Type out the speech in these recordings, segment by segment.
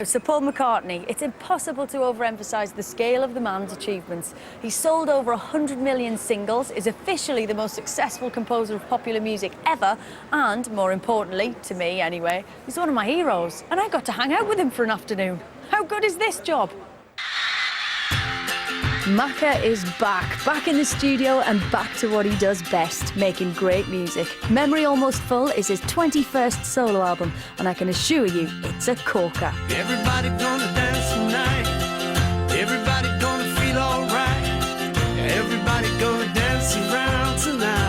Sir Paul McCartney, it's impossible to overemphasise the scale of the man's achievements. He's sold over 100 million singles, is officially the most successful composer of popular music ever, and, more importantly, to me anyway, he's one of my heroes. And I got to hang out with him for an afternoon. How good is this job? Macca is back in the studio and back to what he does best, making great music. Memory Almost Full is his 21st solo album, and I can assure you, it's a corker. Everybody gonna dance tonight. Everybody gonna feel alright. Everybody gonna dance around tonight.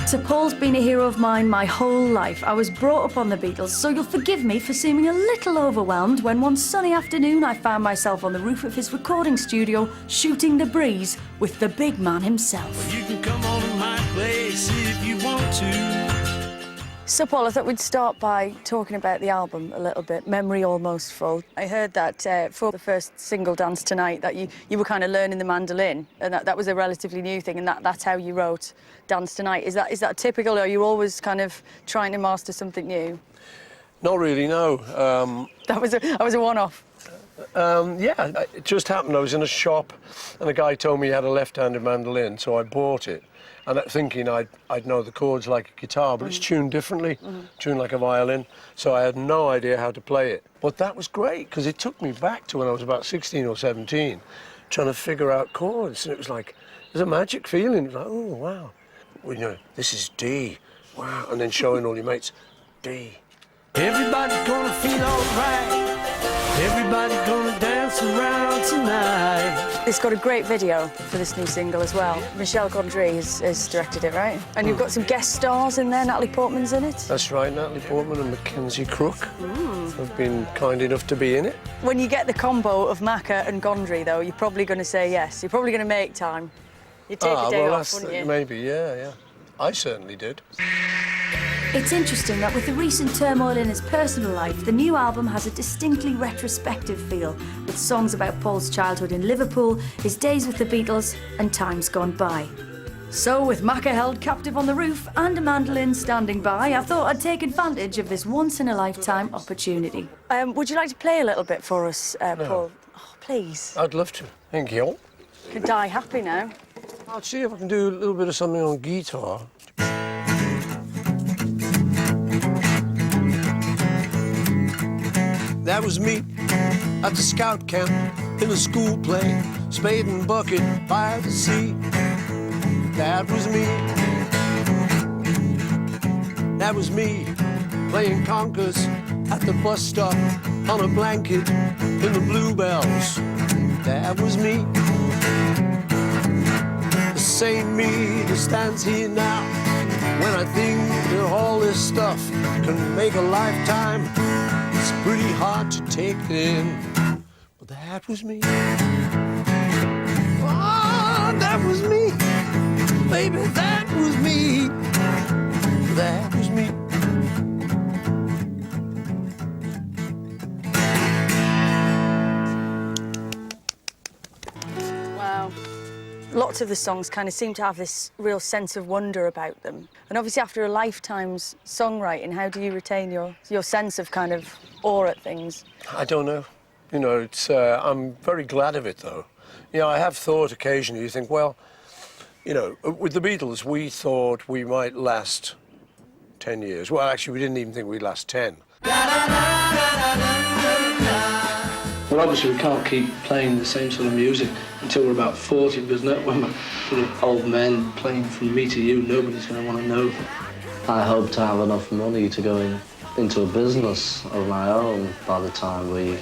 Sir Paul's been a hero of mine my whole life. I was brought up on the Beatles, so you'll forgive me for seeming a little overwhelmed when one sunny afternoon I found myself on the roof of his recording studio shooting the breeze with the big man himself. You can come on to my place if you want to. So, Paul, I thought we'd start by talking about the album a little bit, Memory Almost Full. I heard that for the first single, Dance Tonight, that you were kind of learning the mandolin, and that was a relatively new thing, and that's how you wrote Dance Tonight. Is that typical, or are you always kind of trying to master something new? Not really, no. That was a one-off. Yeah, it just happened. I was in a shop, and a guy told me he had a left-handed mandolin, so I bought it. And thinking I'd know the chords like a guitar, but it's tuned differently, tuned like a violin, so I had no idea how to play it. But that was great, because it took me back to when I was about 16 or 17, trying to figure out chords, and it was like, there's a magic feeling. It was like, oh, wow. Well, you know, this is D, wow, and then showing all your mates, D. Everybody gonna feel alright. Everybody gonna dance around tonight. It's got a great video for this new single as well. Michel Gondry has directed it, right? And you've got some guest stars in there. Natalie Portman's in it. That's right, Natalie Portman and Mackenzie Crook have been kind enough to be in it. When you get the combo of Macca and Gondry, though, you're probably going to say yes. You're probably going to make time. You'd take a day off, wouldn't you? Maybe, yeah. I certainly did. It's interesting that with the recent turmoil in his personal life, the new album has a distinctly retrospective feel, with songs about Paul's childhood in Liverpool, his days with the Beatles, and times gone by. So, with Macca held captive on the roof and a mandolin standing by, I thought I'd take advantage of this once-in-a-lifetime opportunity. Would you like to play a little bit for us, Paul? Oh, please. I'd love to. Thank you. You can die happy now. I'll see if I can do a little bit of something on guitar. That was me at the scout camp in a school play, spade and bucket by the sea. That was me. That was me playing conkers at the bus stop on a blanket in the Bluebells. That was me. The same me that stands here now when I think that all this stuff can make a lifetime. It's pretty hard to take it in, but that was me. Oh, that was me. Baby, that was me. That was me. Wow. Lots of the songs kind of seem to have this real sense of wonder about them. And obviously after a lifetime's songwriting, how do you retain your sense of kind of awe at things? I don't know. You know, it's, I'm very glad of it, though. You know, I have thought occasionally, you think, well, you know, with the Beatles, we thought we might last 10 years. Well, actually, we didn't even think we'd last 10. Well, obviously, we can't keep playing the same sort of music until we're about 40, because when we're sort of old men playing From Me to You, nobody's going to want to know. I hope to have enough money to go into a business of my own by the time we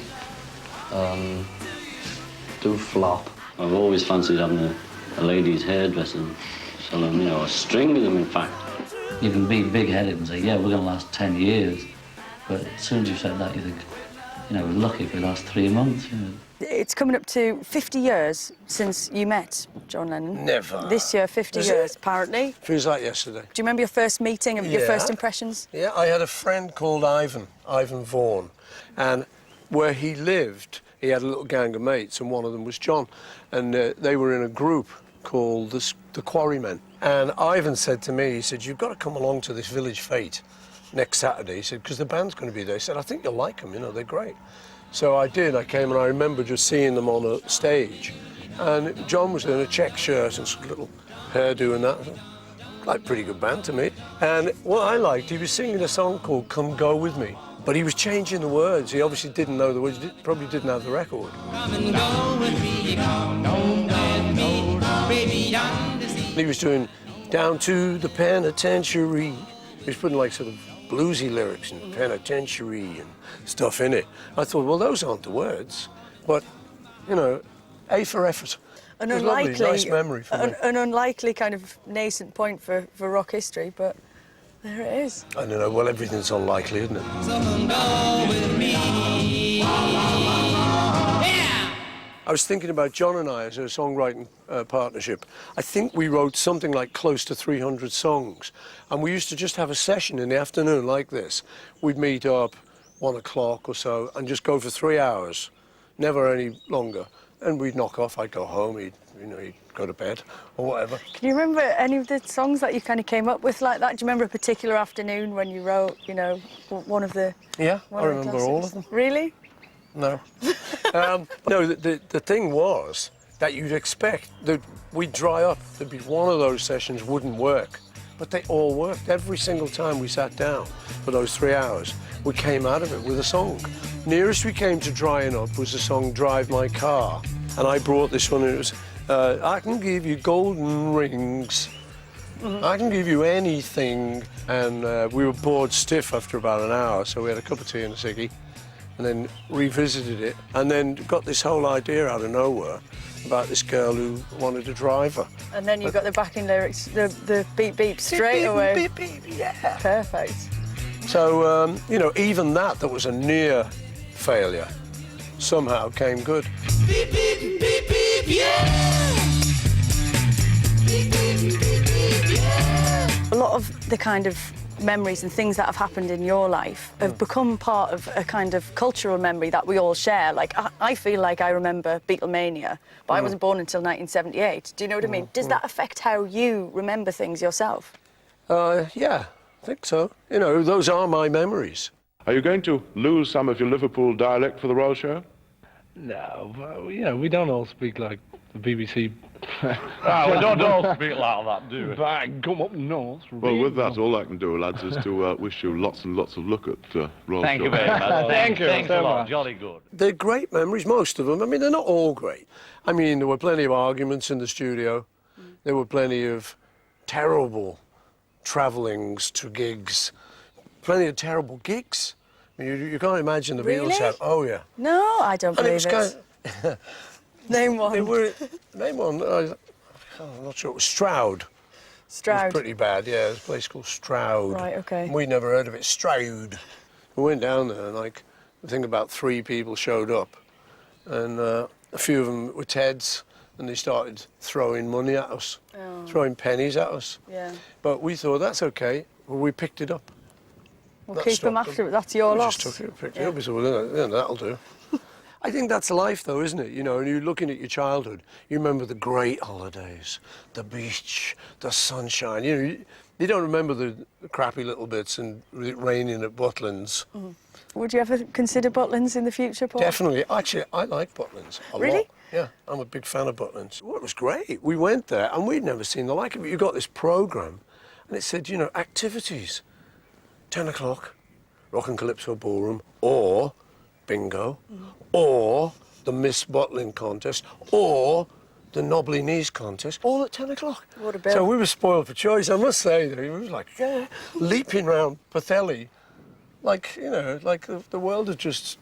do flop. I've always fancied having a ladies' hairdresser, selling, you know, a string of them, in fact. You can be big-headed and say, yeah, we're going to last 10 years, but as soon as you've said that, you think, you know, we're lucky if we last 3 months, you know. It's coming up to 50 years since you met John Lennon. Never. This year, 50 Is years, it? apparently. Feels like yesterday. Do you remember your first meeting, your first impressions? Yeah, I had a friend called Ivan Vaughan, and where he lived, he had a little gang of mates, and one of them was John, and they were in a group called the Quarrymen. And Ivan said to me, he said, you've got to come along to this Village Fete. next Saturday. He said, because the band's going to be there. He said, I think you'll like them, you know, they're great. So I did. I came and I remember just seeing them on a stage. And John was in a check shirt and a little hairdo and that. Like, pretty good band to me. And what I liked, he was singing a song called Come Go With Me. But he was changing the words. He obviously didn't know the words, probably didn't have the record. He was doing Down to the Penitentiary. He was putting like sort of bluesy lyrics and penitentiary and stuff in it. I thought, well, those aren't the words, but, you know, A for effort. An It was lovely, unlikely, nice memory for me. an unlikely kind of nascent point for rock history, but there it is. I don't know, well, everything's unlikely, isn't it? I was thinking about John and I as a songwriting partnership. I think we wrote something like close to 300 songs. And we used to just have a session in the afternoon like this. We'd meet up 1 o'clock or so and just go for 3 hours, never any longer. And we'd knock off, I'd go home, he'd go to bed or whatever. Can you remember any of the songs that you kind of came up with like that? Do you remember a particular afternoon when you wrote, you know, one of the... Yeah, I one of the remember all of classics? them. Really? No. No, the thing was that you'd expect that we'd dry up, there'd be one of those sessions wouldn't work. But they all worked. Every single time we sat down for those 3 hours, we came out of it with a song. Nearest we came to drying up was the song Drive My Car. And I brought this one, and it was, I can give you golden rings. I can give you anything. And we were bored stiff after about an hour, so we had a cup of tea and a ciggy, and then revisited it, and then got this whole idea out of nowhere about this girl who wanted a driver. And then you got the backing lyrics, the beep beep straight Beep, away. beep, beep, yeah. Perfect. So, you know, even that was a near failure, somehow came good. Beep, beep, beep, beep, yeah. Beep, beep, beep, beep, yeah. A lot of the kind of memories and things that have happened in your life have become part of a kind of cultural memory that we all share. Like, I feel like I remember Beatlemania, but I wasn't born until 1978. Do you know what I mean? Does that affect how you remember things yourself? Yeah, I think so. You know, those are my memories. Are you going to lose some of your Liverpool dialect for the Royal Show? No, but, you know, we don't all speak like the BBC. We don't all speak like that, do we? Bang, come up north. Well, with that, all I can do, lads, is to wish you lots and lots of luck at Royal Thank Show. you very much. Thank you Thanks so a lot. much. Jolly good. They're great memories, most of them. I mean, they're not all great. I mean, there were plenty of arguments in the studio. There were plenty of terrible travellings to gigs. Plenty of terrible gigs. I mean, you can't imagine the Beatles Really? had... Oh, yeah. No, I don't And it believe was it. kind of... Name one. They were... Name one. I'm not sure. It was Stroud. It Stroud. was pretty bad, yeah. There's a place called Stroud. Right, okay. We'd never heard of it. Stroud. We went down there and, like, I think about 3 people showed up. And a few of them were Teds, and they started throwing money at us, throwing pennies at us. Yeah. But we thought, that's okay. Well, we picked it up. We'll That keep them stopped after it. That's your We loss. just took it, picked it up. We said, well, yeah, that'll do. I think that's life, though, isn't it? You know, and you're looking at your childhood, you remember the great holidays, the beach, the sunshine. You know, you don't remember the crappy little bits and it raining at Butlins. Would you ever consider Butlins in the future, Paul? Definitely. Actually, I like Butlins a Really? lot. Yeah, I'm a big fan of Butlins. Well, it was great. We went there and we'd never seen the like of it. You got this programme and it said, you know, activities. 10 o'clock, Rock and Calypso Ballroom, or bingo, or the Miss Bottling contest, or the Knobbly Knees contest, all at 10 o'clock. What a bill. So we were spoiled for choice, I must say. It was like, leaping round Pathelli, like, you know, like the world had just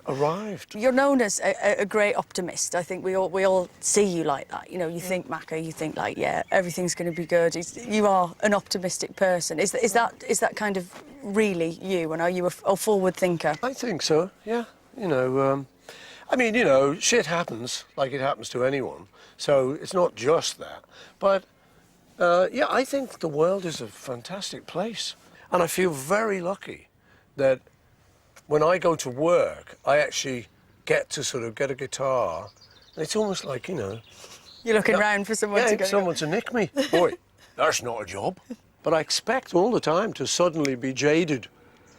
arrived. You're known as a great optimist. I think we all see you like that. You know, you think Macca, you think like, yeah, everything's going to be good. You are an optimistic person. Is that kind of really you? And are you a forward thinker? I think so, yeah. You know, I mean, you know, shit happens like it happens to anyone. So it's not just that. But, yeah, I think the world is a fantastic place. And I feel very lucky that when I go to work, I actually get to sort of get a guitar. And it's almost like, you know... You're looking round for someone to go. someone to nick me. Boy, that's not a job. But I expect all the time to suddenly be jaded.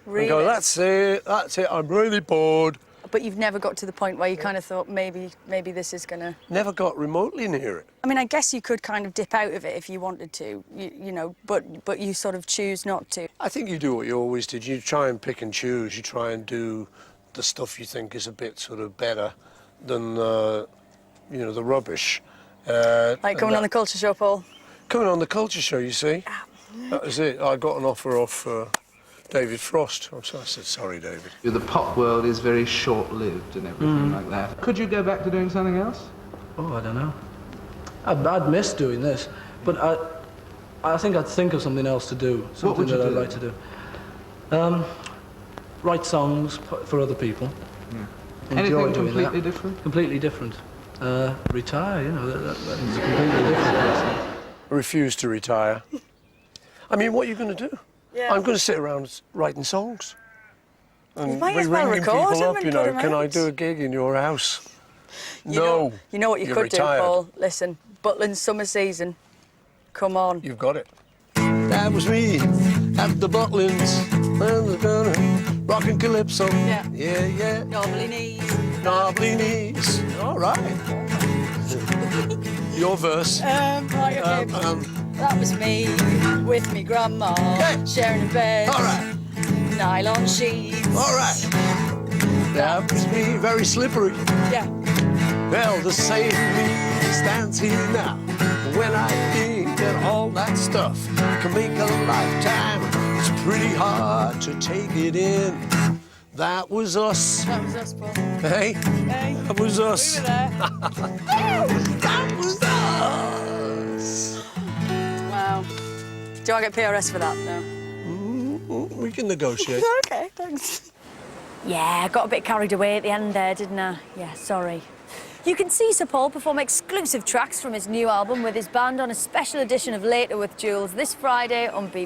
Really? And go, that's it, I'm really bored. But you've never got to the point where you kind of thought, maybe this is gonna... Never got remotely near it. I mean, I guess you could kind of dip out of it if you wanted to, you know, but you sort of choose not to. I think you do what you always did. You try and pick and choose. You try and do the stuff you think is a bit sort of better than, you know, the rubbish. Like going on the Culture Show, Paul? Coming on the Culture Show, you see. That was it. I got an offer off David Frost. I said, sorry, David. The pop world is very short-lived and everything like that. Could you go back to doing something else? Oh, I don't know. I'd miss doing this, but I think I'd think of something else to do. Something would you that I'd do? like to do. Write songs for other people. Enjoy Anything doing completely that. different? Completely different. Retire, you know, that is a completely different. I refuse to retire. I mean, what are you going to do? Yeah. I'm going to sit around writing songs. And might as well ringing record people them up, and you put know, them can I out. do a gig in your house? You No. know what you You're could retired. do, Paul? Listen, Butlin's summer season. Come on. You've got it. That was me at the Butlins. Rockin' calypso. Yeah. Yeah, yeah. Knobbly knees. Knobbly knees. All right. Your verse. Right, okay. That was me with me grandma, Yeah. sharing a bed. All right. Nylon sheets. All right. That was me, very slippery. Yeah. Well, to save me stands here now. When I think that all that stuff can make a lifetime, it's pretty hard to take it in. That was us. That was us, Paul. Hey? Hey. That was us. We were there. That was us. Wow. Do I get PRS for that? No. We can negotiate. Okay, thanks. Yeah, I got a bit carried away at the end there, didn't I? Yeah, sorry. You can see Sir Paul perform exclusive tracks from his new album with his band on a special edition of Later with Jules this Friday on BBC.